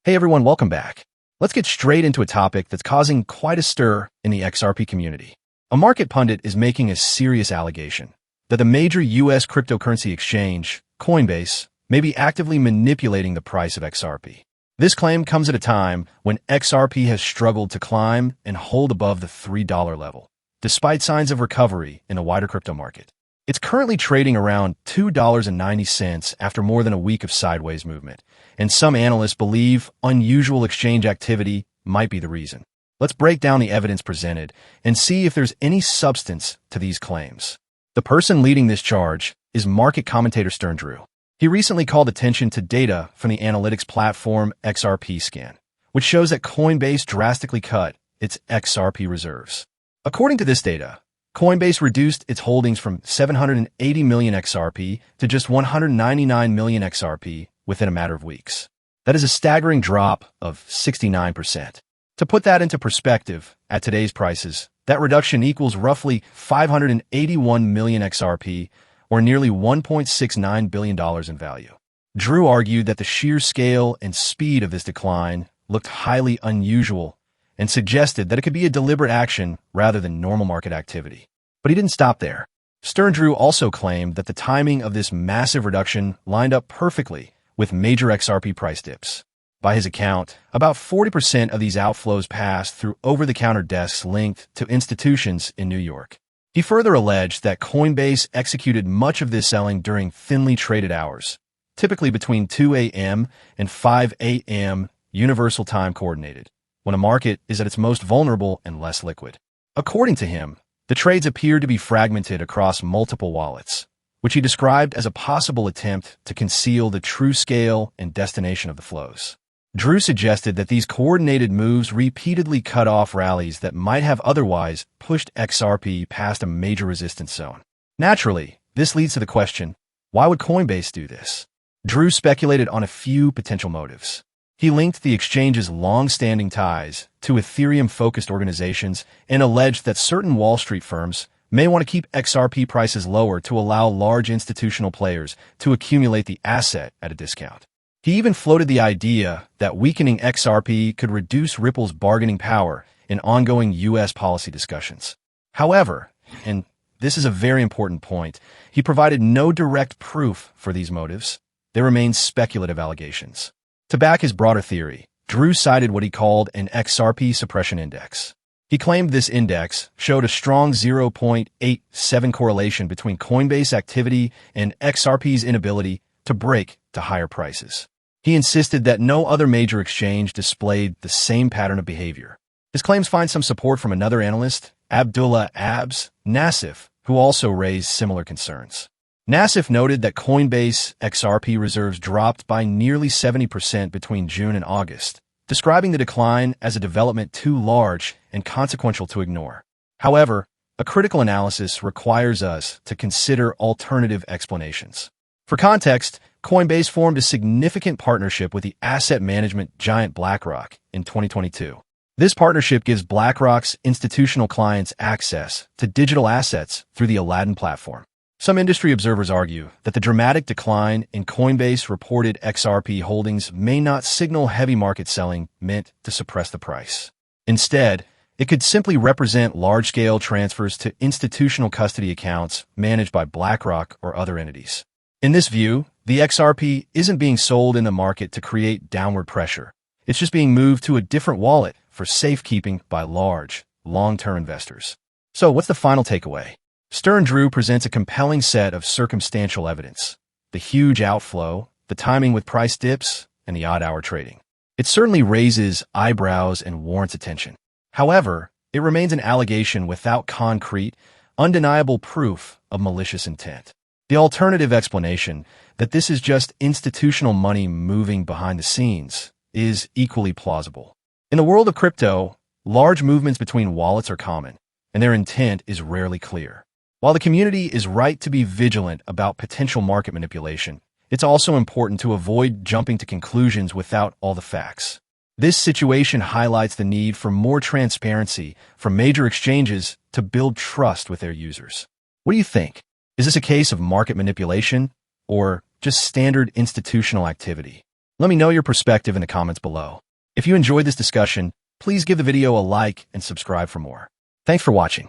Hey everyone, welcome back. Let's get straight into a topic that's causing quite a stir in the XRP community. A market pundit is making a serious allegation that the major U.S. cryptocurrency exchange, Coinbase, may be actively manipulating the price of XRP. This claim comes at a time when XRP has struggled to climb and hold above the $3 level, despite signs of recovery in the wider crypto market. It's currently trading around $2.90 after more than a week of sideways movement, and some analysts believe unusual exchange activity might be the reason. Let's break down the evidence presented and see if there's any substance to these claims. The person leading this charge is market commentator Stern Drew. He recently called attention to data from the analytics platform XRP Scan, which shows that Coinbase drastically cut its XRP reserves. According to this data, Coinbase reduced its holdings from 780 million XRP to just 199 million XRP within a matter of weeks. That is a staggering drop of 69%. To put that into perspective, at today's prices, that reduction equals roughly 581 million XRP, or nearly $1.69 billion in value. Drew argued that the sheer scale and speed of this decline looked highly unusual and suggested that it could be a deliberate action rather than normal market activity. But he didn't stop there. Stern Drew also claimed that the timing of this massive reduction lined up perfectly with major XRP price dips. By his account, about 40% of these outflows passed through over-the-counter desks linked to institutions in New York. He further alleged that Coinbase executed much of this selling during thinly traded hours, typically between 2 a.m. and 5 a.m. Universal Time Coordinated, when a market is at its most vulnerable and less liquid. According to him, the trades appeared to be fragmented across multiple wallets, which he described as a possible attempt to conceal the true scale and destination of the flows. Drew suggested that these coordinated moves repeatedly cut off rallies that might have otherwise pushed XRP past a major resistance zone. Naturally, this leads to the question, why would Coinbase do this? Drew speculated on a few potential motives. He linked the exchange's long-standing ties to Ethereum-focused organizations and alleged that certain Wall Street firms may want to keep XRP prices lower to allow large institutional players to accumulate the asset at a discount. He even floated the idea that weakening XRP could reduce Ripple's bargaining power in ongoing U.S. policy discussions. However, and this is a very important point, he provided no direct proof for these motives. They remain speculative allegations. To back his broader theory, Drew cited what he called an XRP suppression index. He claimed this index showed a strong 0.87 correlation between Coinbase activity and XRP's inability to break to higher prices. He insisted that no other major exchange displayed the same pattern of behavior. His claims find some support from another analyst, Abdullah Abs Nassif, who also raised similar concerns. Nassif noted that Coinbase XRP reserves dropped by nearly 70% between June and August, describing the decline as a development too large and consequential to ignore. However, a critical analysis requires us to consider alternative explanations. For context, Coinbase formed a significant partnership with the asset management giant BlackRock in 2022. This partnership gives BlackRock's institutional clients access to digital assets through the Aladdin platform. Some industry observers argue that the dramatic decline in Coinbase reported XRP holdings may not signal heavy market selling meant to suppress the price. Instead, it could simply represent large-scale transfers to institutional custody accounts managed by BlackRock or other entities. In this view, the XRP isn't being sold in the market to create downward pressure. It's just being moved to a different wallet for safekeeping by large, long-term investors. So what's the final takeaway? Stern Drew presents a compelling set of circumstantial evidence: the huge outflow, the timing with price dips, and the odd-hour trading. It certainly raises eyebrows and warrants attention. However, it remains an allegation without concrete, undeniable proof of malicious intent. The alternative explanation, that this is just institutional money moving behind the scenes, is equally plausible. In the world of crypto, large movements between wallets are common, and their intent is rarely clear. While the community is right to be vigilant about potential market manipulation, it's also important to avoid jumping to conclusions without all the facts. This situation highlights the need for more transparency from major exchanges to build trust with their users. What do you think? Is this a case of market manipulation or just standard institutional activity? Let me know your perspective in the comments below. If you enjoyed this discussion, please give the video a like and subscribe for more. Thanks for watching.